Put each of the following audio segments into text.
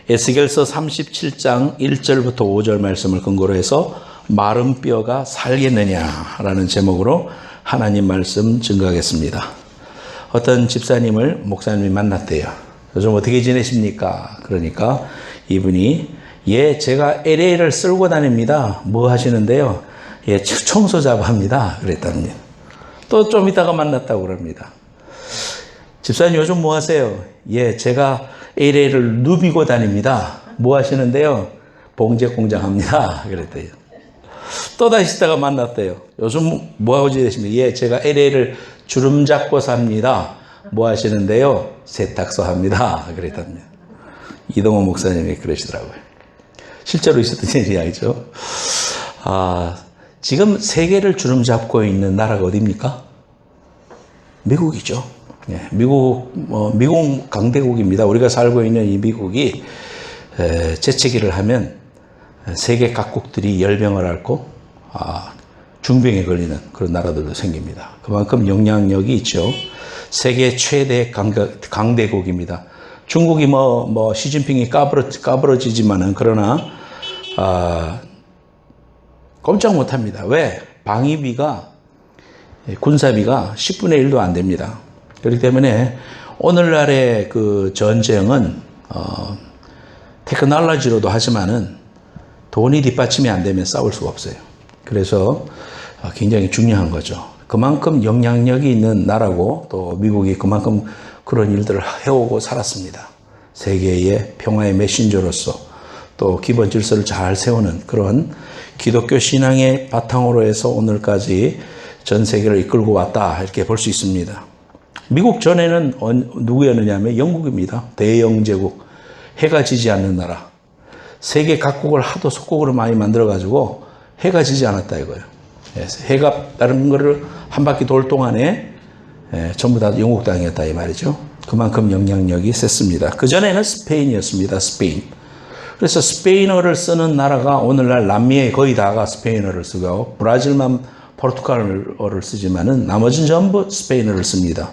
에스겔서 37장 1절부터 5절 말씀을 근거로 해서 마른 뼈가 살겠느냐라는 제목으로 하나님 말씀 증거하겠습니다. 어떤 집사님을 목사님이 만났대요. 요즘 어떻게 지내십니까? 그러니까 이분이 제가 LA를 쓸고 다닙니다. 뭐 하시는데요? 청소 작업합니다. 그랬답니다. 또 좀 이따가 만났다고 그럽니다. 집사님 요즘 뭐 하세요? 제가 LA를 누비고 다닙니다. 뭐 하시는데요? 봉제 공장 합니다. 그랬대요. 또 다시 있다가 만났대요. 요즘 뭐 하고 지내십니까? 제가 LA를 주름 잡고 삽니다. 뭐 하시는데요? 세탁소 합니다. 그랬답니다. 이동호 목사님이 그러시더라고요. 실제로 있었던 이야기죠. 지금 세계를 주름 잡고 있는 나라가 어디입니까? 미국이죠. 미국 강대국입니다. 우리가 살고 있는 이 미국이 재채기를 하면 세계 각국들이 열병을 앓고 중병에 걸리는 그런 나라들도 생깁니다. 그만큼 영향력이 있죠. 세계 최대 강대국입니다. 중국이 시진핑이 까부러지지만은 그러나 꼼짝 못합니다. 왜? 방위비가 군사비가 10분의 1도 안 됩니다. 그렇기 때문에 오늘날의 그 전쟁은 테크놀로지로도 하지만은 돈이 뒷받침이 안 되면 싸울 수가 없어요. 그래서 굉장히 중요한 거죠. 그만큼 영향력이 있는 나라고 또 미국이 그만큼 그런 일들을 해오고 살았습니다. 세계의 평화의 메신저로서 또 기본 질서를 잘 세우는 그런 기독교 신앙의 바탕으로 해서 오늘까지 전 세계를 이끌고 왔다 이렇게 볼 수 있습니다. 미국 전에는 누구였느냐 하면 영국입니다. 대영제국, 해가 지지 않는 나라. 세계 각국을 하도 속국으로 많이 만들어가지고 해가 지지 않았다 이거예요. 해가 다른 거를 한 바퀴 돌 동안에 전부 다 영국 땅이었다 이 말이죠. 그만큼 영향력이 셌습니다. 그전에는 스페인이었습니다. 스페인. 그래서 스페인어를 쓰는 나라가 오늘날 남미의 거의 다가 스페인어를 쓰고 브라질만 포르투갈어를 쓰지만은 나머지는 전부 스페인어를 씁니다.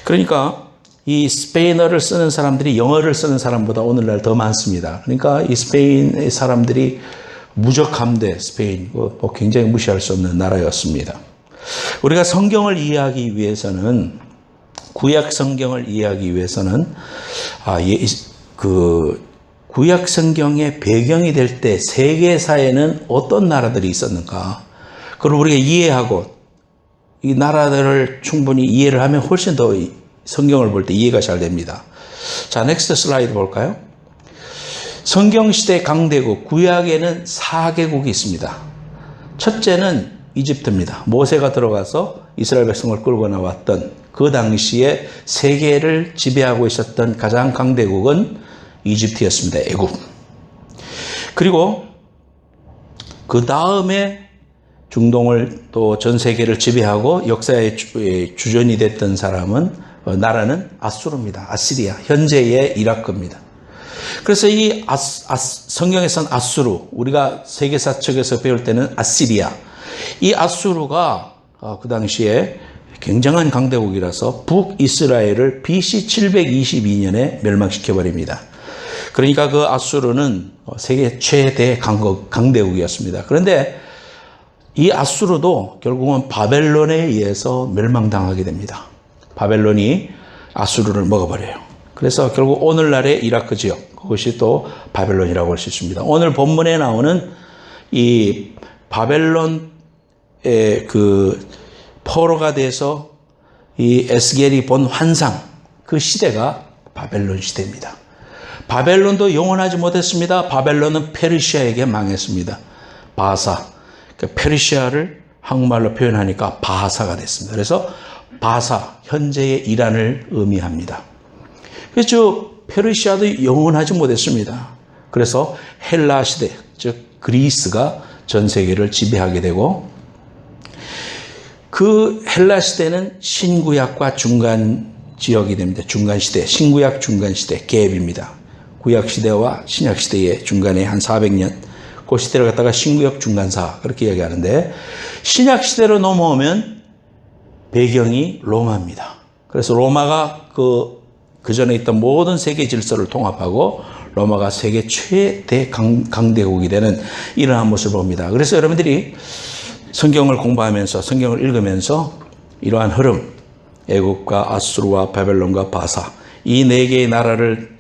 그러니까 이 스페인어를 쓰는 사람들이 영어를 쓰는 사람보다 오늘날 더 많습니다. 그러니까 이 스페인의 사람들이 무적함대 스페인 굉장히 무시할 수 없는 나라였습니다. 우리가 성경을 이해하기 위해서는 구약 성경을 이해하기 위해서는 구약 성경의 배경이 될 때 세계사에는 어떤 나라들이 있었는가? 그걸 우리가 이해하고 이 나라들을 충분히 이해를 하면 훨씬 더 성경을 볼 때 이해가 잘 됩니다. 자, 넥스트 슬라이드 볼까요? 성경시대 강대국, 구약에는 4개국이 있습니다. 첫째는 이집트입니다. 모세가 들어가서 이스라엘 백성을 끌고 나왔던 그 당시에 세계를 지배하고 있었던 가장 강대국은 이집트였습니다. 애굽. 그리고 그 다음에 중동을 또 전 세계를 지배하고 역사의 주전이 됐던 나라는 아수르입니다. 아시리아, 현재의 이라크입니다. 그래서 이 성경에서는 아수르, 우리가 세계사 책에서 배울 때는 아시리아. 이 아수르가 그 당시에 굉장한 강대국이라서 북이스라엘을 BC 722년에 멸망시켜버립니다. 그러니까 그 아수르는 세계 최대 강대국이었습니다. 그런데 이 아수르도 결국은 바벨론에 의해서 멸망당하게 됩니다. 바벨론이 아수르를 먹어버려요. 그래서 결국 오늘날의 이라크 지역, 그것이 또 바벨론이라고 할 수 있습니다. 오늘 본문에 나오는 이 바벨론의 그 포로가 돼서 이 에스겔이 본 환상, 그 시대가 바벨론 시대입니다. 바벨론도 영원하지 못했습니다. 바벨론은 페르시아에게 망했습니다. 바사. 페르시아를 한국말로 표현하니까 바사가 됐습니다. 그래서 바사, 현재의 이란을 의미합니다. 그래서 페르시아도 영원하지 못했습니다. 그래서 헬라 시대, 즉 그리스가 전 세계를 지배하게 되고 그 헬라 시대는 신구약과 중간 지역이 됩니다. 중간 시대, 신구약 중간 시대, 갭입니다. 구약 시대와 신약 시대의 중간에 한 400년. 그 시대를 갖다가 신구약 중간사 그렇게 이야기하는데 신약 시대로 넘어오면 배경이 로마입니다. 그래서 로마가 그 전에 있던 모든 세계 질서를 통합하고 로마가 세계 최대 강대국이 되는 이러한 모습을 봅니다. 그래서 여러분들이 성경을 공부하면서 성경을 읽으면서 이러한 흐름, 애국과 아수르와 바벨론과 바사 이 네 개의 나라를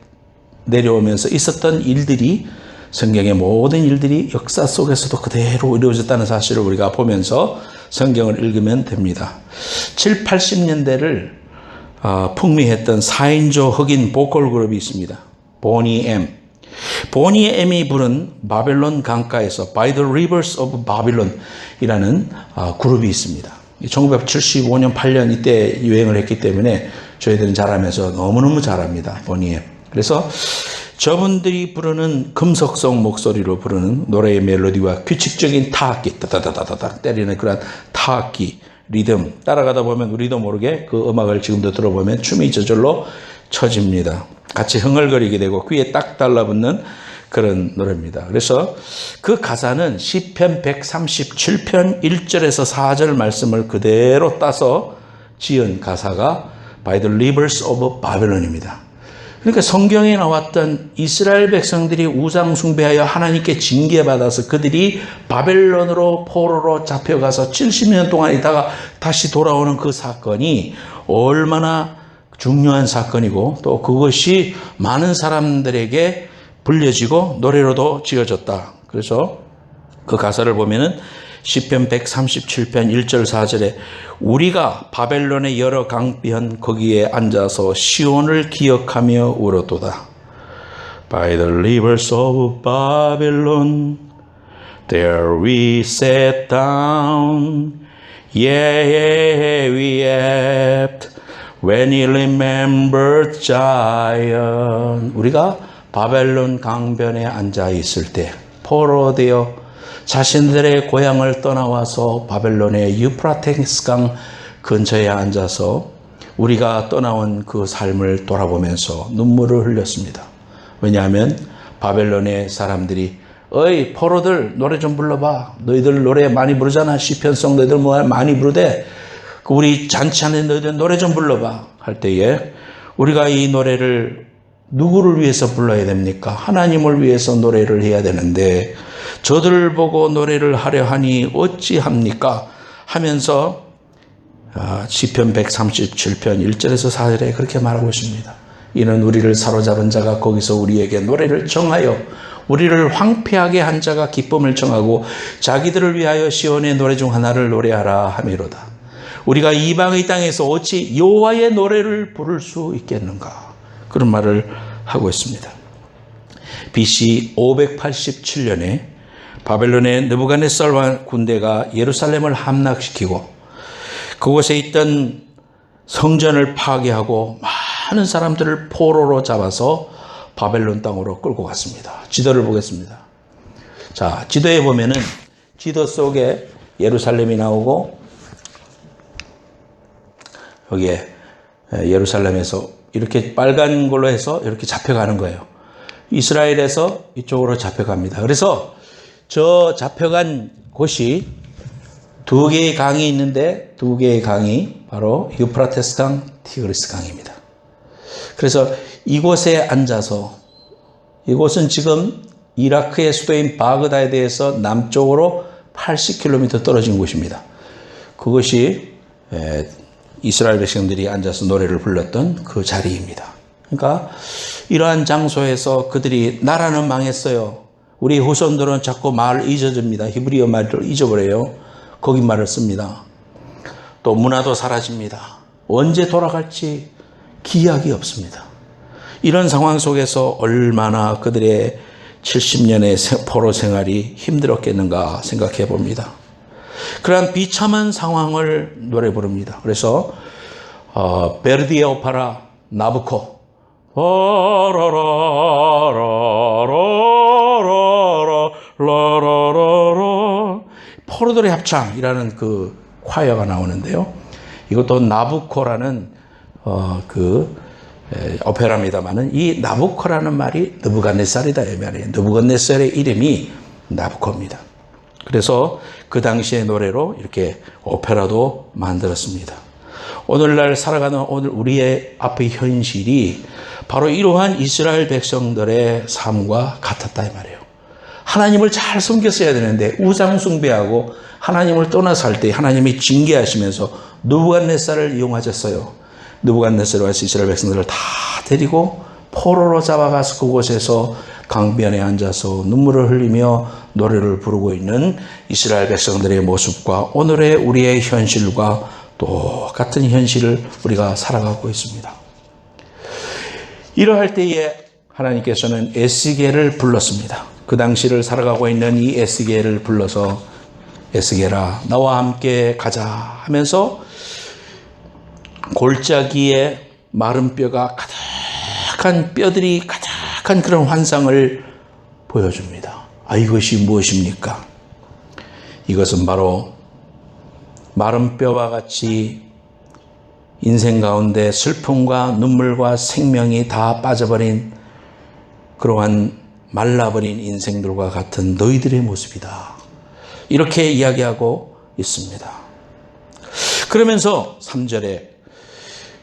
내려오면서 있었던 일들이 성경의 모든 일들이 역사 속에서도 그대로 이루어졌다는 사실을 우리가 보면서 성경을 읽으면 됩니다. 7, 80년대를 풍미했던 4인조 흑인 보컬 그룹이 있습니다. 보니 M. 보니 M이 부른 바벨론 강가에서 By the Rivers of Babylon 이라는 그룹이 있습니다. 1975년, 8년 이때 유행을 했기 때문에 저희들은 잘하면서 너무너무 잘합니다. 보니 M. 그래서 저분들이 부르는 금속성 목소리로 부르는 노래의 멜로디와 규칙적인 타악기, 따다다다닥 때리는 그런 타악기, 리듬, 따라가다 보면 우리도 모르게 그 음악을 지금도 들어보면 춤이 저절로 쳐집니다. 같이 흥얼거리게 되고 귀에 딱 달라붙는 그런 노래입니다. 그래서 그 가사는 시편 137편 1절에서 4절 말씀을 그대로 따서 지은 가사가 By the Rivers of Babylon입니다. 그러니까 성경에 나왔던 이스라엘 백성들이 우상 숭배하여 하나님께 징계받아서 그들이 바벨론으로 포로로 잡혀가서 70년 동안 있다가 다시 돌아오는 그 사건이 얼마나 중요한 사건이고 또 그것이 많은 사람들에게 불려지고 노래로도 지어졌다. 그래서 그 가사를 보면은 시편 137편 1절 4절에 우리가 바벨론의 여러 강변 거기에 앉아서 시온을 기억하며 울었도다. By the rivers of Babylon there we sat down. Yeah, we wept when we remembered Zion. 우리가 바벨론 강변에 앉아 있을 때 포로되어 자신들의 고향을 떠나와서 바벨론의 유프라테스 강 근처에 앉아서 우리가 떠나온 그 삶을 돌아보면서 눈물을 흘렸습니다. 왜냐하면 바벨론의 사람들이 어이 포로들 노래 좀 불러봐. 너희들 노래 많이 부르잖아. 시편송 너희들 뭐 많이 부르대. 우리 잔치하는 너희들 노래 좀 불러봐. 할 때에 우리가 이 노래를 누구를 위해서 불러야 됩니까? 하나님을 위해서 노래를 해야 되는데 저들을 보고 노래를 하려 하니 어찌합니까? 하면서 시편 137편 1절에서 4절에 그렇게 말하고 있습니다. 이는 우리를 사로잡은 자가 거기서 우리에게 노래를 정하여 우리를 황폐하게 한 자가 기쁨을 정하고 자기들을 위하여 시온의 노래 중 하나를 노래하라 하미로다. 우리가 이방의 땅에서 어찌 여호와의 노래를 부를 수 있겠는가? 그런 말을 하고 있습니다. BC 587년에 바벨론의 느부갓네살 군대가 예루살렘을 함락시키고 그곳에 있던 성전을 파괴하고 많은 사람들을 포로로 잡아서 바벨론 땅으로 끌고 갔습니다. 지도를 보겠습니다. 자, 지도에 보면은 지도 속에 예루살렘이 나오고 여기에 예루살렘에서 이렇게 빨간 걸로 해서 이렇게 잡혀가는 거예요. 이스라엘에서 이쪽으로 잡혀갑니다. 그래서 저 잡혀간 곳이 두 개의 강이 있는데 두 개의 강이 바로 유프라테스 강, 티그리스 강입니다. 그래서 이곳에 앉아서 이곳은 지금 이라크의 수도인 바그다드에서 남쪽으로 80km 떨어진 곳입니다. 그것이 이스라엘 백성들이 앉아서 노래를 불렀던 그 자리입니다. 그러니까 이러한 장소에서 그들이 나라는 망했어요. 우리 후손들은 자꾸 말을 잊어줍니다. 히브리어 말을 잊어버려요. 거기 말을 씁니다. 또 문화도 사라집니다. 언제 돌아갈지 기약이 없습니다. 이런 상황 속에서 얼마나 그들의 70년의 포로 생활이 힘들었겠는가 생각해 봅니다. 그러한 비참한 상황을 노래 부릅니다. 그래서 베르디의 오페라 나부코 포로들의 합창이라는 그 콰이어가 나오는데요. 이것도 나부코라는 오페라입니다만은 이 나부코라는 말이 느부갓네살이다 이 말이에요. 느부갓네살의 이름이 나부코입니다. 그래서 그 당시의 노래로 이렇게 오페라도 만들었습니다. 오늘날 살아가는 오늘 우리의 앞의 현실이 바로 이러한 이스라엘 백성들의 삶과 같았다 이 말이에요. 하나님을 잘 섬겼어야 되는데 우상 숭배하고 하나님을 떠나서 할 때 하나님이 징계하시면서 느부갓네살을 이용하셨어요. 느부갓네살이 와서 이스라엘 백성들을 다 데리고 포로로 잡아가서 그곳에서 강변에 앉아서 눈물을 흘리며 노래를 부르고 있는 이스라엘 백성들의 모습과 오늘의 우리의 현실과 똑같은 현실을 우리가 살아가고 있습니다. 이러할 때에 하나님께서는 에스겔을 불렀습니다. 그 당시를 살아가고 있는 이 에스겔을 불러서 에스겔아 나와 함께 가자 하면서 골짜기에 마른 뼈가 가득한 뼈들이 가득한 그런 환상을 보여줍니다. 이것이 무엇입니까? 이것은 바로 마른 뼈와 같이 인생 가운데 슬픔과 눈물과 생명이 다 빠져버린 그러한 말라버린 인생들과 같은 너희들의 모습이다. 이렇게 이야기하고 있습니다. 그러면서 3절에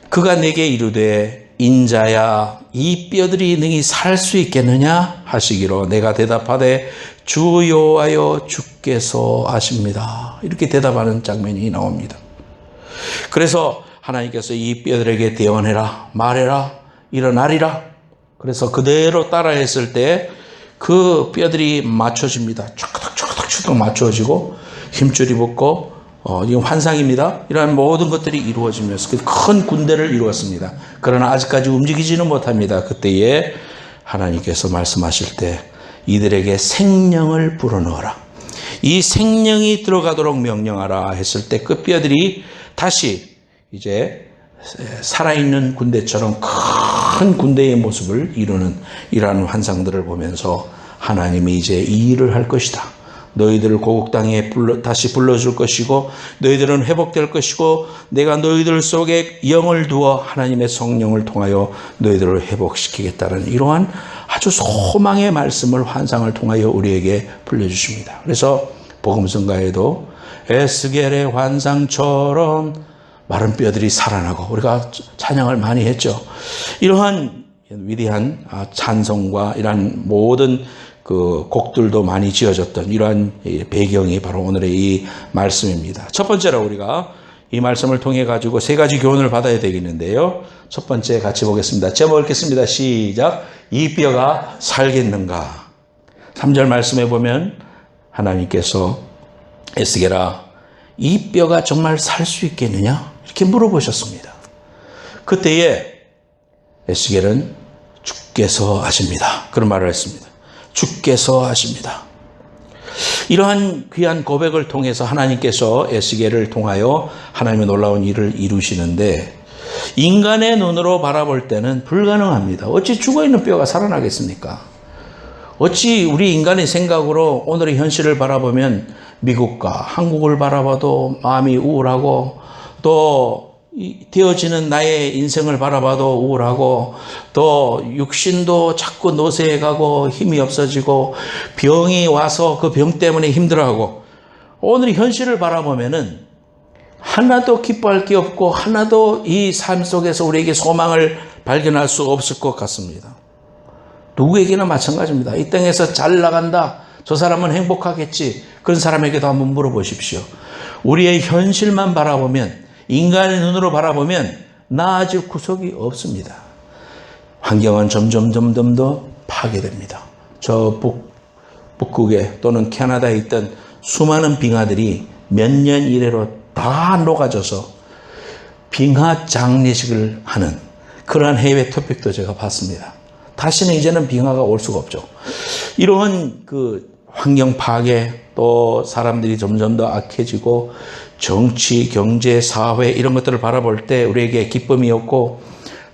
그가 내게 이르되 인자야 이 뼈들이 능히 살 수 있겠느냐 하시기로 내가 대답하되 주 여호와여 주께서 아십니다. 이렇게 대답하는 장면이 나옵니다. 그래서 하나님께서 이 뼈들에게 대언해라 말해라 일어나리라. 그래서 그대로 따라했을 때 그 뼈들이 맞춰집니다. 촥덕촥덕 맞춰지고 힘줄이 붙고 이건 환상입니다. 이러한 모든 것들이 이루어지면서 큰 군대를 이루었습니다. 그러나 아직까지 움직이지는 못합니다. 그때에 하나님께서 말씀하실 때 이들에게 생명을 불어넣어라. 이 생명이 들어가도록 명령하라 했을 때 그 뼈들이 다시 이제 살아있는 군대처럼 큰 군대의 모습을 이루는 이러한 환상들을 보면서 하나님이 이제 이 일을 할 것이다. 너희들을 고국 땅에 다시 불러줄 것이고 너희들은 회복될 것이고 내가 너희들 속에 영을 두어 하나님의 성령을 통하여 너희들을 회복시키겠다는 이러한 아주 소망의 말씀을 환상을 통하여 우리에게 불려주십니다. 그래서 복음성가에도 에스겔의 환상처럼 마른 뼈들이 살아나고 우리가 찬양을 많이 했죠. 이러한 위대한 찬송과 이러한 모든 그 곡들도 많이 지어졌던 이러한 배경이 바로 오늘의 이 말씀입니다. 첫 번째로 우리가 이 말씀을 통해 가지고 세 가지 교훈을 받아야 되겠는데요. 첫 번째 같이 보겠습니다. 제목 읽겠습니다. 시작. 이 뼈가 살겠는가? 3절 말씀에 보면 하나님께서 에스겔아 이 뼈가 정말 살 수 있겠느냐? 이렇게 물어보셨습니다. 그때에 에스겔은 주께서 아십니다. 그런 말을 했습니다. 주께서 아십니다. 이러한 귀한 고백을 통해서 하나님께서 에스겔을 통하여 하나님의 놀라운 일을 이루시는데 인간의 눈으로 바라볼 때는 불가능합니다. 어찌 죽어있는 뼈가 살아나겠습니까? 어찌 우리 인간의 생각으로 오늘의 현실을 바라보면 미국과 한국을 바라봐도 마음이 우울하고 또 되어지는 나의 인생을 바라봐도 우울하고 또 육신도 자꾸 노쇠해가고 힘이 없어지고 병이 와서 그 병 때문에 힘들어하고 오늘 현실을 바라보면은 하나도 기뻐할 게 없고 하나도 이 삶 속에서 우리에게 소망을 발견할 수 없을 것 같습니다. 누구에게나 마찬가지입니다. 이 땅에서 잘 나간다. 저 사람은 행복하겠지. 그런 사람에게도 한번 물어보십시오. 우리의 현실만 바라보면 인간의 눈으로 바라보면 나아질 구석이 없습니다. 환경은 점점 더 파괴됩니다. 저 북극에 또는 캐나다에 있던 수많은 빙하들이 몇 년 이래로 다 녹아져서 빙하 장례식을 하는 그러한 해외 토픽도 제가 봤습니다. 다시는 이제는 빙하가 올 수가 없죠. 이러한 그 환경 파괴 또 사람들이 점점 더 악해지고 정치, 경제, 사회 이런 것들을 바라볼 때 우리에게 기쁨이 없고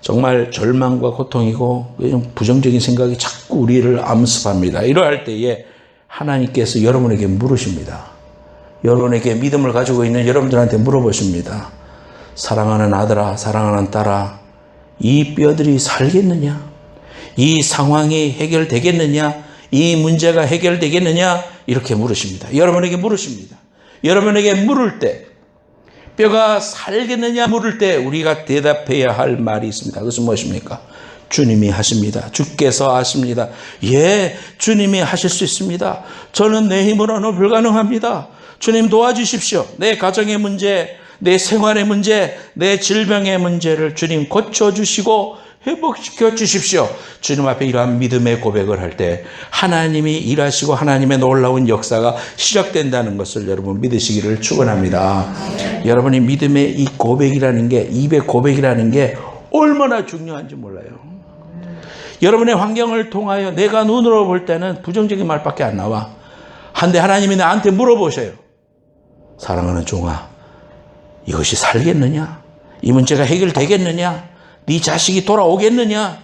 정말 절망과 고통이고 부정적인 생각이 자꾸 우리를 암습합니다. 이러할 때에 하나님께서 여러분에게 물으십니다. 여러분에게 믿음을 가지고 있는 여러분들한테 물어보십니다. 사랑하는 아들아, 사랑하는 딸아, 이 뼈들이 살겠느냐? 이 상황이 해결되겠느냐? 이 문제가 해결되겠느냐? 이렇게 물으십니다. 여러분에게 물으십니다. 여러분에게 물을 때 뼈가 살겠느냐 물을 때 우리가 대답해야 할 말이 있습니다. 그것은 무엇입니까? 주님이 하십니다. 주께서 하십니다. 예, 주님이 하실 수 있습니다. 저는 내 힘으로는 불가능합니다. 주님 도와주십시오. 내 가정의 문제, 내 생활의 문제, 내 질병의 문제를 주님 고쳐주시고 회복시켜 주십시오. 주님 앞에 이러한 믿음의 고백을 할 때 하나님이 일하시고 하나님의 놀라운 역사가 시작된다는 것을 여러분 믿으시기를 축원합니다. 여러분이 믿음의 이 고백이라는 게, 입의 고백이라는 게 얼마나 중요한지 몰라요. 여러분의 환경을 통하여 내가 눈으로 볼 때는 부정적인 말밖에 안 나와. 한데 하나님이 나한테 물어보셔요. 사랑하는 종아, 이것이 살겠느냐? 이 문제가 해결되겠느냐? 네 자식이 돌아오겠느냐?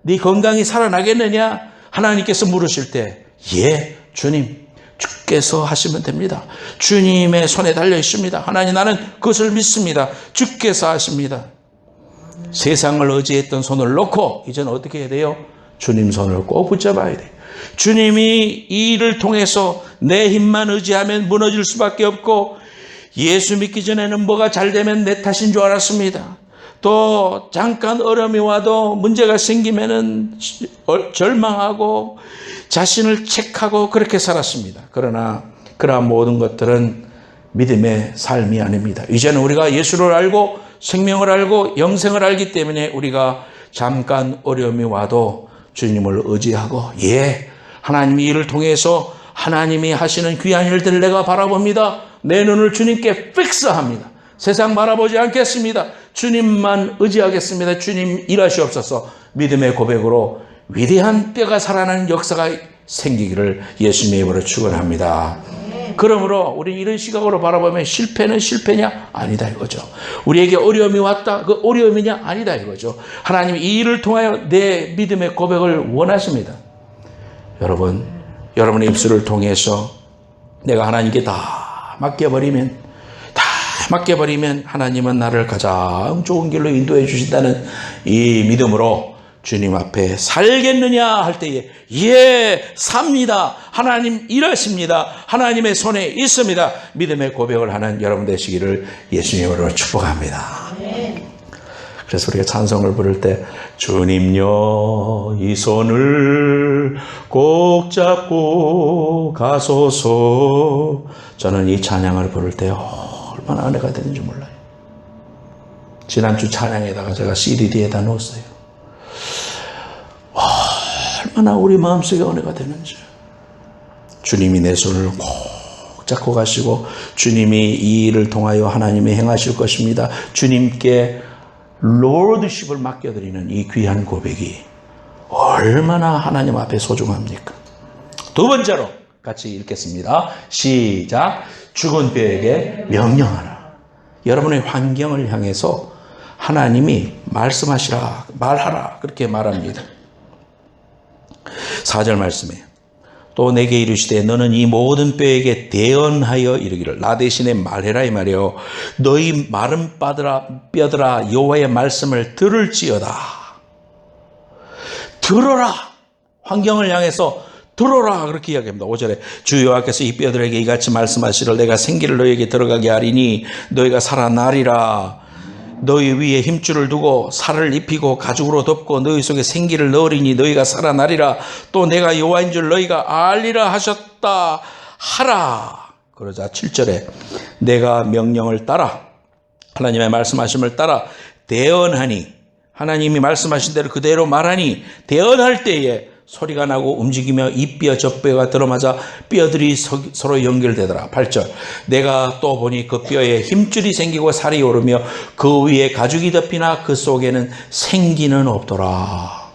네 건강이 살아나겠느냐? 하나님께서 물으실 때, 예, 주님, 주께서 하시면 됩니다. 주님의 손에 달려 있습니다. 하나님, 나는 그것을 믿습니다. 주께서 하십니다. 세상을 의지했던 손을 놓고 이제는 어떻게 해야 돼요? 주님 손을 꼭 붙잡아야 돼요. 주님이 이 일을 통해서 내 힘만 의지하면 무너질 수밖에 없고, 예수 믿기 전에는 뭐가 잘 되면 내 탓인 줄 알았습니다. 또 잠깐 어려움이 와도 문제가 생기면은 절망하고 자신을 책하고 그렇게 살았습니다. 그러나 그러한 모든 것들은 믿음의 삶이 아닙니다. 이제는 우리가 예수를 알고 생명을 알고 영생을 알기 때문에 우리가 잠깐 어려움이 와도 주님을 의지하고, 예, 하나님이 이를 통해서 하나님이 하시는 귀한 일들을 내가 바라봅니다. 내 눈을 주님께 픽스합니다. 세상 바라보지 않겠습니다. 주님만 의지하겠습니다. 주님 일하시옵소서. 믿음의 고백으로 위대한 뼈가 살아나는 역사가 생기기를 예수님의 이름으로 축원합니다. 그러므로 우리는 이런 시각으로 바라보면 실패는 실패냐? 아니다 이거죠. 우리에게 어려움이 왔다. 그 어려움이냐? 아니다 이거죠. 하나님이 이 일을 통하여 내 믿음의 고백을 원하십니다. 여러분, 여러분의 입술을 통해서 내가 하나님께 다 맡겨버리면 하나님은 나를 가장 좋은 길로 인도해 주신다는 이 믿음으로 주님 앞에 살겠느냐 할 때에, 예, 삽니다. 하나님 일하십니다. 하나님의 손에 있습니다. 믿음의 고백을 하는 여러분 되시기를 예수님으로 축복합니다. 그래서 우리가 찬송을 부를 때, 주님요 이 손을 꼭 잡고 가소서. 저는 이 찬양을 부를 때 얼마나 은혜가 되는지 몰라요. 지난주 찬양에다가 제가 CD에다 넣었어요. 얼마나 우리 마음속에 은혜가 되는지. 주님이 내 손을 꼭 잡고 가시고 주님이 이 일을 통하여 하나님이 행하실 것입니다. 주님께 로드십을 맡겨드리는 이 귀한 고백이 얼마나 하나님 앞에 소중합니까? 두 번째로 같이 읽겠습니다. 시작. 죽은 뼈에게 명령하라. 여러분의 환경을 향해서 하나님이 말씀하시라, 말하라, 그렇게 말합니다. 4절 말씀에 또 내게 이르시되 너는 이 모든 뼈에게 대언하여 이르기를 나 대신에 말해라 이 말이요. 너희 마른 뼈들아 여호와의 말씀을 들을지어다. 들어라. 환경을 향해서 들어라 그렇게 이야기합니다. 5절에 주 여호와께서 이 뼈들에게 이같이 말씀하시를 내가 생기를 너희에게 들어가게 하리니 너희가 살아나리라. 너희 위에 힘줄을 두고 살을 입히고 가죽으로 덮고 너희 속에 생기를 넣으리니 너희가 살아나리라. 또 내가 여호와인 줄 너희가 알리라 하셨다 하라. 그러자 7절에 내가 명령을 따라 하나님의 말씀하심을 따라 대언하니 하나님이 말씀하신 대로 그대로 말하니 대언할 때에 소리가 나고 움직이며 이 뼈 저 뼈가 들어맞아 뼈들이 서로 연결되더라. 8절 내가 또 보니 그 뼈에 힘줄이 생기고 살이 오르며 그 위에 가죽이 덮이나 그 속에는 생기는 없더라.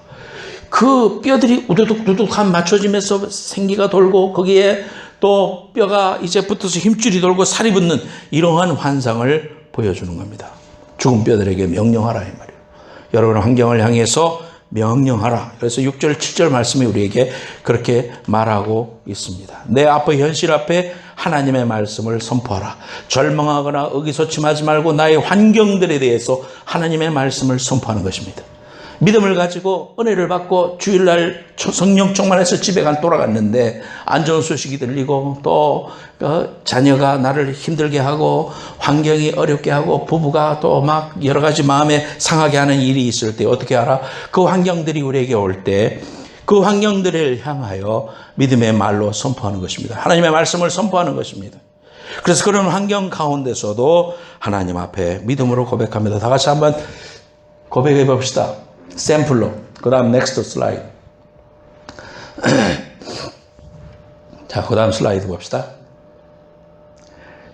그 뼈들이 우두둑두둑한 맞춰지면서 생기가 돌고 거기에 또 뼈가 이제 붙어서 힘줄이 돌고 살이 붙는 이러한 환상을 보여주는 겁니다. 죽은 뼈들에게 명령하라 이 말이에요. 여러분의 환경을 향해서 명령하라. 그래서 6절 7절 말씀이 우리에게 그렇게 말하고 있습니다. 내 앞의 현실 앞에 하나님의 말씀을 선포하라. 절망하거나 의기소침하지 말고 나의 환경들에 대해서 하나님의 말씀을 선포하는 것입니다. 믿음을 가지고 은혜를 받고 주일날 성령 충만해서 집에 돌아갔는데 안 좋은 소식이 들리고 또 자녀가 나를 힘들게 하고 환경이 어렵게 하고 부부가 또 막 여러 가지 마음에 상하게 하는 일이 있을 때 어떻게 알아? 그 환경들이 우리에게 올 때 그 환경들을 향하여 믿음의 말로 선포하는 것입니다. 하나님의 말씀을 선포하는 것입니다. 그래서 그런 환경 가운데서도 하나님 앞에 믿음으로 고백합니다. 다 같이 한번 고백해 봅시다. 샘플로. 그 다음 넥스트 슬라이드. 자, 그 다음 슬라이드 봅시다.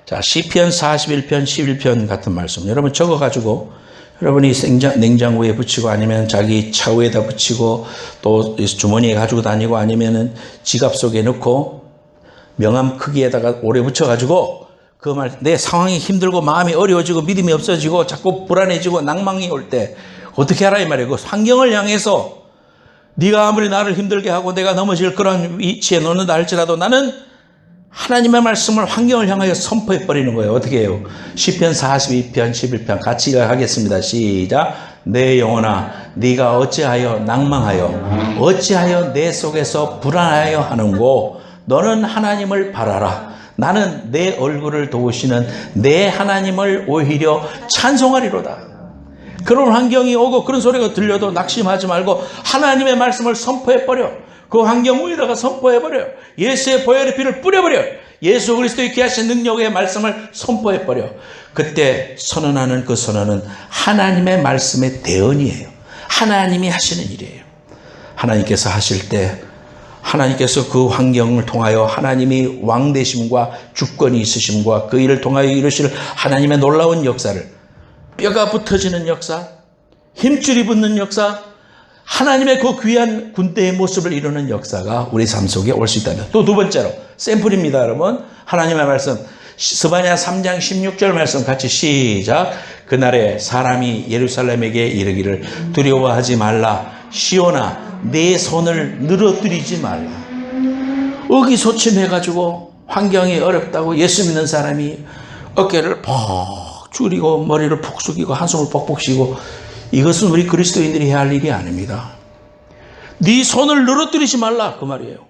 자, 시편 41편 11편 같은 말씀 여러분 적어가지고 여러분이 냉장고에 붙이고 아니면 자기 차후에다 붙이고 또 주머니에 가지고 다니고 아니면은 지갑 속에 넣고 명함 크기에다가 오래 붙여가지고 그 말, 내 상황이 힘들고 마음이 어려워지고 믿음이 없어지고 자꾸 불안해지고 낭망이 올 때 어떻게 하라 이 말이에요. 그 환경을 향해서 네가 아무리 나를 힘들게 하고 내가 넘어질 그런 위치에 놓는다 할지라도 나는 하나님의 말씀을 환경을 향하여 선포해 버리는 거예요. 어떻게 해요? 시편 42편 11편 같이 하겠습니다. 시작. 내 영혼아 네가 어찌하여 낭망하여 어찌하여 내 속에서 불안하여 하는고 너는 하나님을 바라라. 나는 내 얼굴을 도우시는 내 하나님을 오히려 찬송하리로다. 그런 환경이 오고 그런 소리가 들려도 낙심하지 말고 하나님의 말씀을 선포해버려. 그 환경 위에다가 선포해버려. 예수의 보혈의 피를 뿌려버려. 예수 그리스도의 귀하신 능력의 말씀을 선포해버려. 그때 선언하는 그 선언은 하나님의 말씀의 대언이에요. 하나님이 하시는 일이에요. 하나님께서 하실 때 하나님께서 그 환경을 통하여 하나님이 왕되심과 주권이 있으심과 그 일을 통하여 이루실 하나님의 놀라운 역사를 뼈가 붙어지는 역사, 힘줄이 붙는 역사, 하나님의 그 귀한 군대의 모습을 이루는 역사가 우리 삶 속에 올 수 있다면 또 두 번째로 샘플입니다. 여러분 하나님의 말씀 스바냐 3장 16절 말씀 같이 시작. 그날에 사람이 예루살렘에게 이르기를 두려워하지 말라. 시온아 내 손을 늘어뜨리지 말라. 의기소침해가지고 환경이 어렵다고 예수 믿는 사람이 어깨를 퍽 줄이고 머리를 푹 숙이고 한숨을 뻑뻑 쉬고 이것은 우리 그리스도인들이 해야 할 일이 아닙니다. 네 손을 늘어뜨리지 말라 그 말이에요.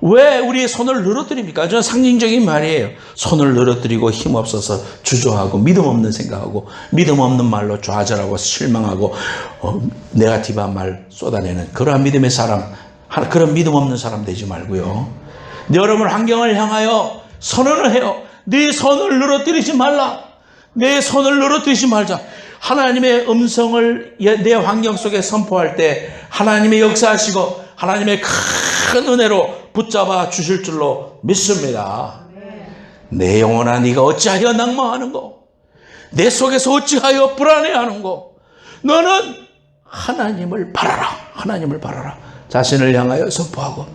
왜 우리의 손을 늘어뜨립니까? 저는 상징적인 말이에요. 손을 늘어뜨리고 힘없어서 주저하고 믿음 없는 생각하고 믿음 없는 말로 좌절하고 실망하고 네거티브한 말 쏟아내는 그러한 믿음의 사람, 그런 믿음 없는 사람 되지 말고요. 여러분 환경을 향하여 선언을 해요. 네 손을 늘어뜨리지 말라. 내 손을 늘어뜨리지 말자. 하나님의 음성을 내 환경 속에 선포할 때 하나님의 역사하시고 하나님의 큰 은혜로 붙잡아 주실 줄로 믿습니다. 내 영혼아 네가 어찌하여 낭망하는고 내 속에서 어찌하여 불안해하는고 너는 하나님을 바라라. 하나님을 바라라. 자신을 향하여 선포하고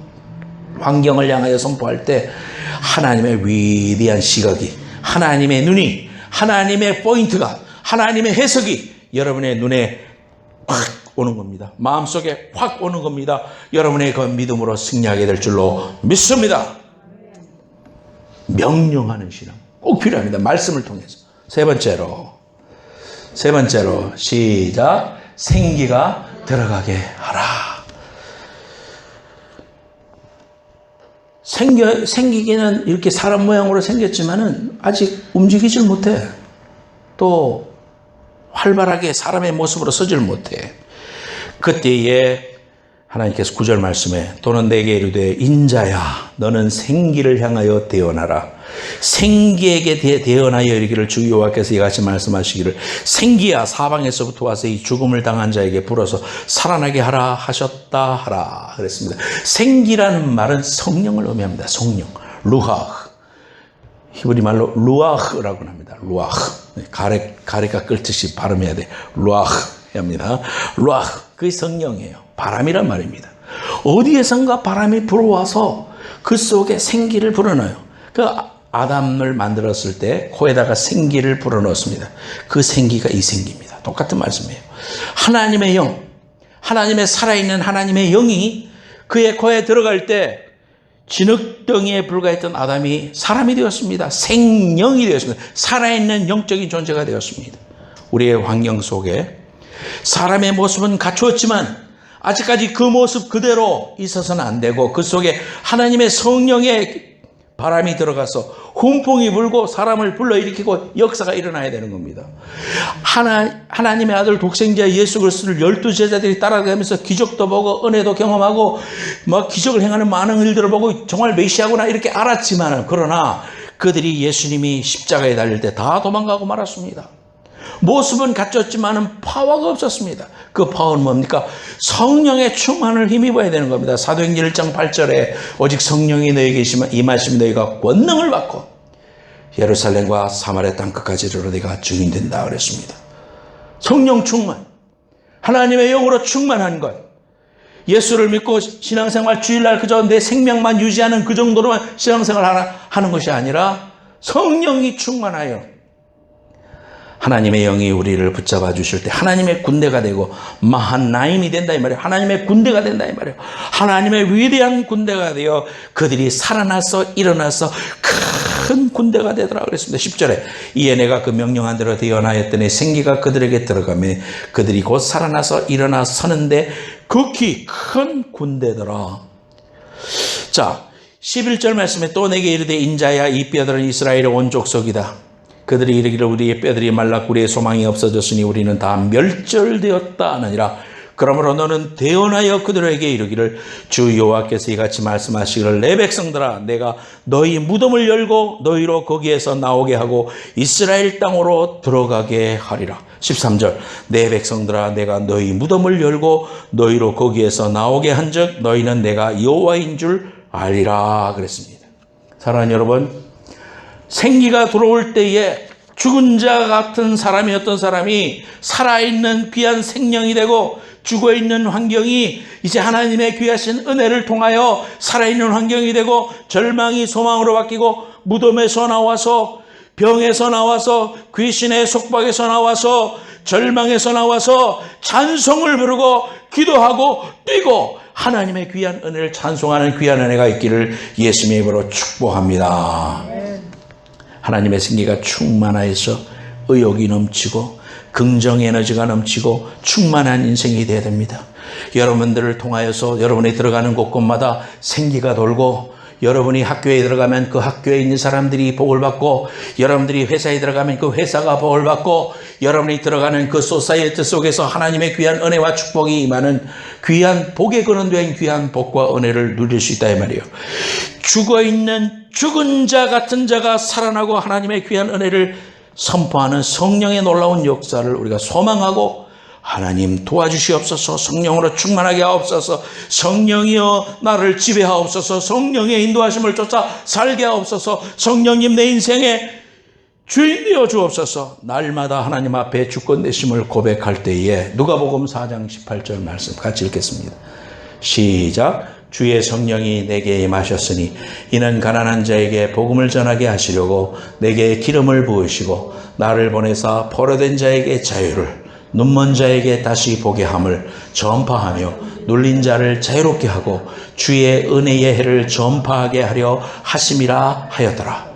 환경을 향하여 선포할 때 하나님의 위대한 시각이 하나님의 눈이 하나님의 포인트가 하나님의 해석이 여러분의 눈에 확 오는 겁니다. 마음속에 확 오는 겁니다. 여러분의 그 믿음으로 승리하게 될 줄로 믿습니다. 명령하는 신앙 꼭 필요합니다. 말씀을 통해서. 세 번째로 시작. 생기가 들어가게 하라. 생기기는 이렇게 사람 모양으로 생겼지만은 아직 움직이질 못해. 또 활발하게 사람의 모습으로 서질 못해. 그때에 하나님께서 9절 말씀에 또는 내게 이르되 인자야 너는 생기를 향하여 대언하라. 생기에게 대언하여 이르기를 주 여호와께서 이같이 말씀하시기를 생기야 사방에서부터 와서 이 죽음을 당한 자에게 불어서 살아나게 하라 하셨다 하라 그랬습니다. 생기라는 말은 성령을 의미합니다. 성령 루하흐 히브리 말로 루아흐라고 합니다. 루아흐 가래가 끓듯이 발음해야 돼. 루아흐 합니다. 루아흐 그게 성령이에요. 바람이란 말입니다. 어디에선가 바람이 불어와서 그 속에 생기를 불어넣어요. 그 아담을 만들었을 때 코에다가 생기를 불어넣었습니다. 그 생기가 이 생기입니다. 똑같은 말씀이에요. 하나님의 영, 하나님의 살아있는 하나님의 영이 그의 코에 들어갈 때 진흙덩이에 불과했던 아담이 사람이 되었습니다. 생명이 되었습니다. 살아있는 영적인 존재가 되었습니다. 우리의 환경 속에 사람의 모습은 갖추었지만 아직까지 그 모습 그대로 있어서는 안 되고 그 속에 하나님의 성령의 바람이 들어가서 훈풍이 불고 사람을 불러일으키고 역사가 일어나야 되는 겁니다. 하나님의 아들 독생자 예수 그리스도를 12제자들이 따라가면서 기적도 보고 은혜도 경험하고 막 기적을 행하는 많은 일들을 보고 정말 메시아구나 이렇게 알았지만 그러나 그들이 예수님이 십자가에 달릴 때 다 도망가고 말았습니다. 모습은 갖췄지만은 파워가 없었습니다. 그 파워는 뭡니까? 성령의 충만을 힘입어야 되는 겁니다. 사도행전 1장 8절에 오직 성령이 너에게 임하시면 너희가 권능을 받고 예루살렘과 사마리아 땅 끝까지 이르러 네가 증인 된다 그랬습니다. 성령 충만, 하나님의 영으로 충만한 것. 예수를 믿고 신앙생활 주일날 그저 내 생명만 유지하는 그 정도로만 신앙생활 하는 것이 아니라 성령이 충만하여 하나님의 영이 우리를 붙잡아 주실 때 하나님의 군대가 되고 마한나임이 된다 이 말이에요. 하나님의 군대가 된다 이 말이에요. 하나님의 위대한 군대가 되어 그들이 살아나서 일어나서 큰 군대가 되더라 그랬습니다. 10절에 이에 내가 그 명령한 대로 되어나였더니 생기가 그들에게 들어가매 그들이 곧 살아나서 일어나 서는데 극히 큰 군대더라. 자, 11절 말씀에 또 내게 이르되 인자야 이 뼈들은 이스라엘의 온 족속이다. 그들이 이르기를 우리의 뼈들이 말랐고 우리의 소망이 없어졌으니 우리는 다 멸절되었다 하느니라. 그러므로 너는 대언하여 그들에게 이르기를 주 여호와께서 이같이 말씀하시기를 내 백성들아 내가 너희 무덤을 열고 너희로 거기에서 나오게 하고 이스라엘 땅으로 들어가게 하리라. 13절 내 백성들아 내가 너희 무덤을 열고 너희로 거기에서 나오게 한즉 너희는 내가 여호와인 줄 알리라 그랬습니다. 사랑하는 여러분, 생기가 들어올 때에 죽은 자 같은 사람이었던 사람이 살아있는 귀한 생명이 되고 죽어있는 환경이 이제 하나님의 귀하신 은혜를 통하여 살아있는 환경이 되고 절망이 소망으로 바뀌고 무덤에서 나와서 병에서 나와서 귀신의 속박에서 나와서 절망에서 나와서 찬송을 부르고 기도하고 뛰고 하나님의 귀한 은혜를 찬송하는 귀한 은혜가 있기를 예수님의 이름으로 축복합니다. 하나님의 생기가 충만하여서 의욕이 넘치고 긍정 에너지가 넘치고 충만한 인생이 되어야 됩니다. 여러분들을 통하여서 여러분이 들어가는 곳곳마다 생기가 돌고 여러분이 학교에 들어가면 그 학교에 있는 사람들이 복을 받고 여러분들이 회사에 들어가면 그 회사가 복을 받고 여러분이 들어가는 그 소사이어티 속에서 하나님의 귀한 은혜와 축복이 임하는 귀한 복에 근원된 귀한 복과 은혜를 누릴 수 있다 이 말이에요. 죽어있는 죽은 자 같은 자가 살아나고 하나님의 귀한 은혜를 선포하는 성령의 놀라운 역사를 우리가 소망하고 하나님 도와주시옵소서. 성령으로 충만하게 하옵소서. 성령이여 나를 지배하옵소서. 성령의 인도하심을 쫓아 살게 하옵소서. 성령님 내 인생의 주인 되어 주옵소서. 날마다 하나님 앞에 주권 되심을 고백할 때에 누가복음 4장 18절 말씀 같이 읽겠습니다. 시작. 주의 성령이 내게 임하셨으니 이는 가난한 자에게 복음을 전하게 하시려고 내게 기름을 부으시고 나를 보내사 포로된 자에게 자유를 눈먼 자에게 다시 보게 함을 전파하며 눌린 자를 자유롭게 하고 주의 은혜의 해를 전파하게 하려 하심이라 하였더라.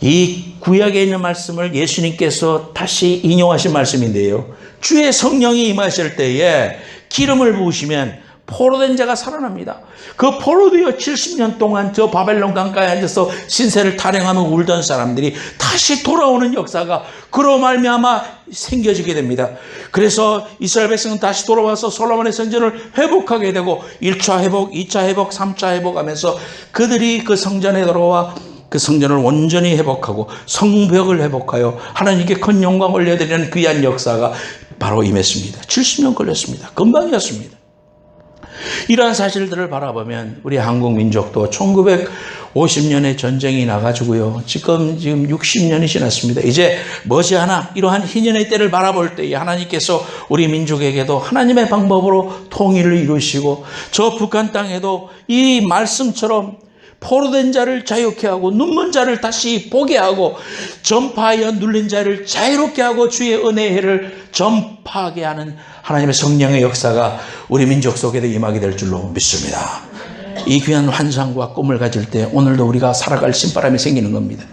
이 구약에 있는 말씀을 예수님께서 다시 인용하신 말씀인데요. 주의 성령이 임하실 때에 기름을 부으시면 포로된 자가 살아납니다. 그 포로되어 70년 동안 저 바벨론 강가에 앉아서 신세를 타령하며 울던 사람들이 다시 돌아오는 역사가 그로 말미암아 생겨지게 됩니다. 그래서 이스라엘 백성은 다시 돌아와서 솔로몬의 성전을 회복하게 되고 1차 회복, 2차 회복, 3차 회복하면서 그들이 그 성전에 들어와 그 성전을 온전히 회복하고 성벽을 회복하여 하나님께 큰 영광을 올려드리는 귀한 역사가 바로 임했습니다. 70년 걸렸습니다. 금방이었습니다. 이러한 사실들을 바라보면 우리 한국 민족도 1950년에 전쟁이 나가지고요. 지금 60년이 지났습니다. 이제 머지않아 이러한 희년의 때를 바라볼 때에 하나님께서 우리 민족에게도 하나님의 방법으로 통일을 이루시고 저 북한 땅에도 이 말씀처럼 포로된 자를 자유케 하고 눈먼 자를 다시 보게 하고 전파하여 눌린 자를 자유롭게 하고 주의 은혜의 해를 전파하게 하는 하나님의 성령의 역사가 우리 민족 속에도 임하게 될 줄로 믿습니다. 이 귀한 환상과 꿈을 가질 때 오늘도 우리가 살아갈 신바람이 생기는 겁니다.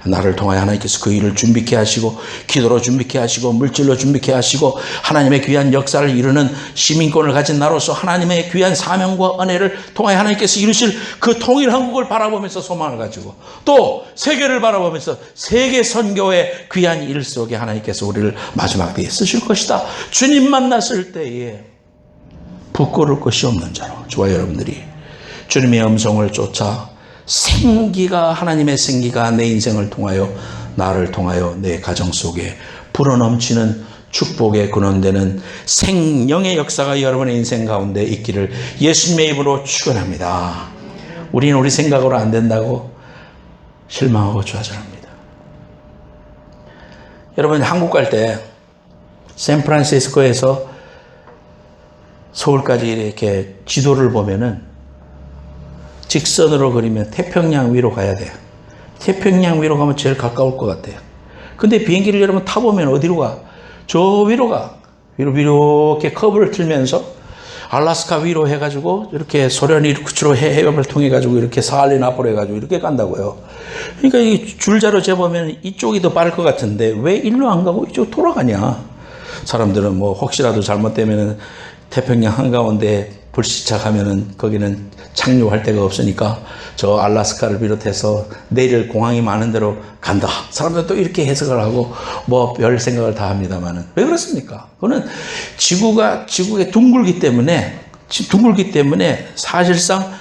나를 통하여 하나님께서 그 일을 준비케 하시고 기도로 준비케 하시고 물질로 준비케 하시고 하나님의 귀한 역사를 이루는 시민권을 가진 나로서 하나님의 귀한 사명과 은혜를 통하여 하나님께서 이루실 그 통일 한국을 바라보면서 소망을 가지고 또 세계를 바라보면서 세계 선교의 귀한 일 속에 하나님께서 우리를 마지막 때에 쓰실 것이다. 주님 만났을 때에 부끄러울 것이 없는 자로 저와 여러분들이 주님의 음성을 쫓아 생기가 하나님의 생기가 내 인생을 통하여 나를 통하여 내 가정 속에 불어넘치는 축복의 근원되는 생명의 역사가 여러분의 인생 가운데 있기를 예수님의 이름으로 축원합니다. 우리는 우리 생각으로 안 된다고 실망하고 좌절합니다. 여러분 한국 갈 때 샌프란시스코에서 서울까지 이렇게 지도를 보면은 직선으로 그리면 태평양 위로 가야 돼요. 태평양 위로 가면 제일 가까울 것 같아요. 근데 비행기를 여러분 타보면 어디로 가? 저 위로 가. 위로 이렇게 커브를 틀면서 알라스카 위로 해가지고 이렇게 소련 이르쿠츠로 해협을 통해가지고 이렇게 사할린 앞으로 해가지고 이렇게 간다고요. 그러니까 이 줄자로 재보면 이쪽이 더 빠를 것 같은데 왜 일로 안 가고 이쪽 돌아가냐? 사람들은 뭐 혹시라도 잘못되면은 태평양 한가운데 불시착하면은 거기는 착륙할 데가 없으니까 저 알라스카를 비롯해서 내릴 공항이 많은 데로 간다. 사람들은 또 이렇게 해석을 하고 뭐 별 생각을 다 합니다만은 왜 그렇습니까? 그거는 지구가 둥글기 때문에 사실상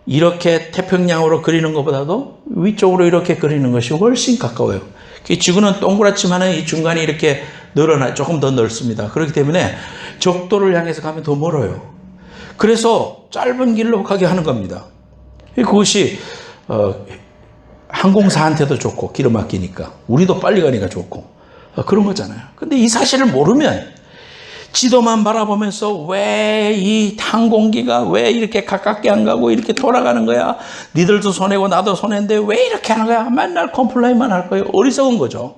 이렇게 태평양으로 그리는 것보다도 위쪽으로 이렇게 그리는 것이 훨씬 가까워요. 지구는 동그랗지만 이 중간이 이렇게 늘어나 조금 더 넓습니다. 그렇기 때문에 적도를 향해서 가면 더 멀어요. 그래서 짧은 길로 가게 하는 겁니다. 그것이 항공사한테도 좋고 기름 아끼니까 우리도 빨리 가니까 좋고 그런 거잖아요. 근데 이 사실을 모르면 지도만 바라보면서 왜 이 항공기가 왜 이렇게 가깝게 안 가고 이렇게 돌아가는 거야? 니들도 손해고 나도 손해인데 왜 이렇게 하는 거야? 맨날 컴플레인만 할 거예요. 어리석은 거죠.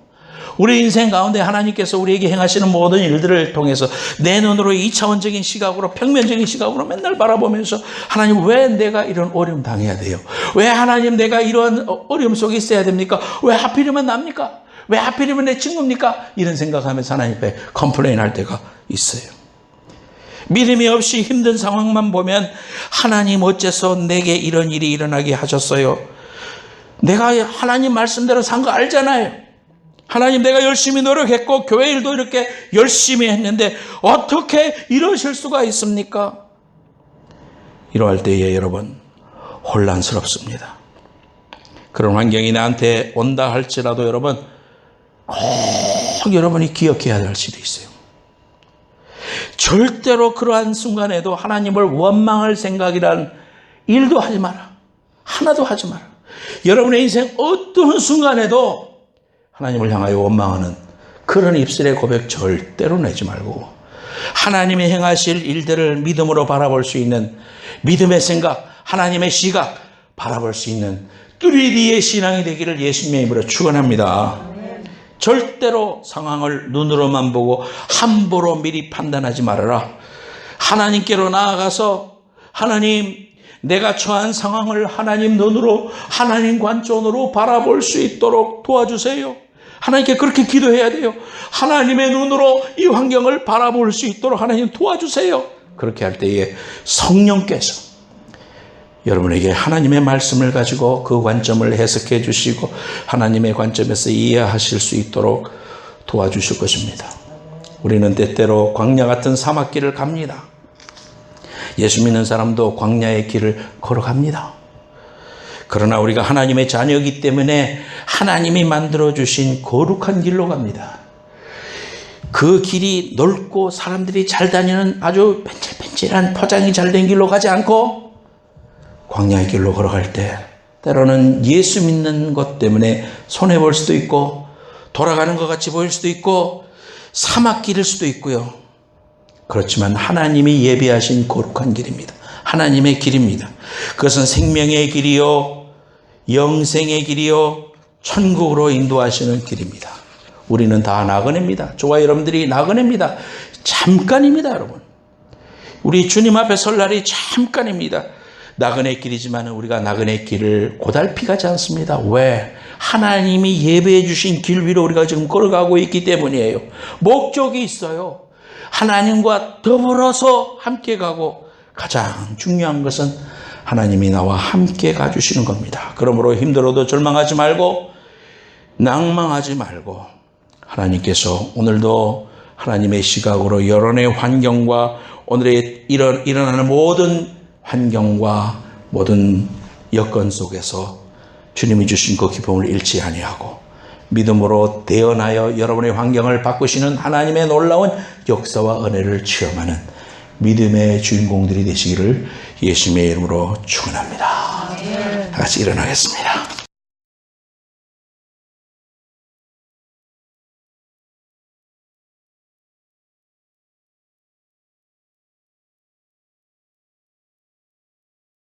우리 인생 가운데 하나님께서 우리에게 행하시는 모든 일들을 통해서 내 눈으로 2차원적인 시각으로 평면적인 시각으로 맨날 바라보면서 하나님 왜 내가 이런 어려움 당해야 돼요? 왜 하나님 내가 이런 어려움 속에 있어야 됩니까? 왜 하필이면 납니까? 왜 하필이면 내 친구입니까? 이런 생각하면서 하나님 앞에 컴플레인 할 때가 있어요. 믿음이 없이 힘든 상황만 보면 하나님 어째서 내게 이런 일이 일어나게 하셨어요? 내가 하나님 말씀대로 산 거 알잖아요. 하나님 내가 열심히 노력했고 교회 일도 이렇게 열심히 했는데 어떻게 이러실 수가 있습니까? 이러할 때에 여러분 혼란스럽습니다. 그런 환경이 나한테 온다 할지라도 여러분 꼭 여러분이 기억해야 할 수도 있어요. 절대로 그러한 순간에도 하나님을 원망할 생각이란 일도 하지 마라. 하나도 하지 마라. 여러분의 인생 어떤 순간에도 하나님을 향하여 원망하는 그런 입술의 고백 절대로 내지 말고 하나님이 행하실 일들을 믿음으로 바라볼 수 있는 믿음의 생각, 하나님의 시각 바라볼 수 있는 3D의 신앙이 되기를 예수님의 이름으로 축원합니다. 절대로 상황을 눈으로만 보고 함부로 미리 판단하지 말아라. 하나님께로 나아가서 하나님 내가 처한 상황을 하나님 눈으로 하나님 관점으로 바라볼 수 있도록 도와주세요. 하나님께 그렇게 기도해야 돼요. 하나님의 눈으로 이 환경을 바라볼 수 있도록 하나님 도와주세요. 그렇게 할 때에 성령께서 여러분에게 하나님의 말씀을 가지고 그 관점을 해석해 주시고 하나님의 관점에서 이해하실 수 있도록 도와주실 것입니다. 우리는 때때로 광야 같은 사막길을 갑니다. 예수 믿는 사람도 광야의 길을 걸어갑니다. 그러나 우리가 하나님의 자녀이기 때문에 하나님이 만들어주신 거룩한 길로 갑니다. 그 길이 넓고 사람들이 잘 다니는 아주 벤질벤질한 포장이 잘 된 길로 가지 않고 광야의 길로 걸어갈 때 때로는 예수 믿는 것 때문에 손해볼 수도 있고 돌아가는 것 같이 보일 수도 있고 사막길일 수도 있고요. 그렇지만 하나님이 예비하신 거룩한 길입니다. 하나님의 길입니다. 그것은 생명의 길이요 영생의 길이요 천국으로 인도하시는 길입니다. 우리는 다 나그네입니다. 저와 여러분들이 나그네입니다. 잠깐입니다, 여러분. 우리 주님 앞에 설 날이 잠깐입니다. 나그네 길이지만 우리가 나그네 길을 고달피 가지 않습니다. 왜? 하나님이 예배해 주신 길 위로 우리가 지금 걸어가고 있기 때문이에요. 목적이 있어요. 하나님과 더불어서 함께 가고 가장 중요한 것은 하나님이 나와 함께 가주시는 겁니다. 그러므로 힘들어도 절망하지 말고 낭망하지 말고 하나님께서 오늘도 하나님의 시각으로 여론의 환경과 오늘의 일어나는 모든 환경과 모든 여건 속에서 주님이 주신 그 기쁨을 잃지 아니하고 믿음으로 대언하여 여러분의 환경을 바꾸시는 하나님의 놀라운 역사와 은혜를 체험하는 믿음의 주인공들이 되시기를 예수님의 이름으로 축원합니다. 다 같이 일어나겠습니다.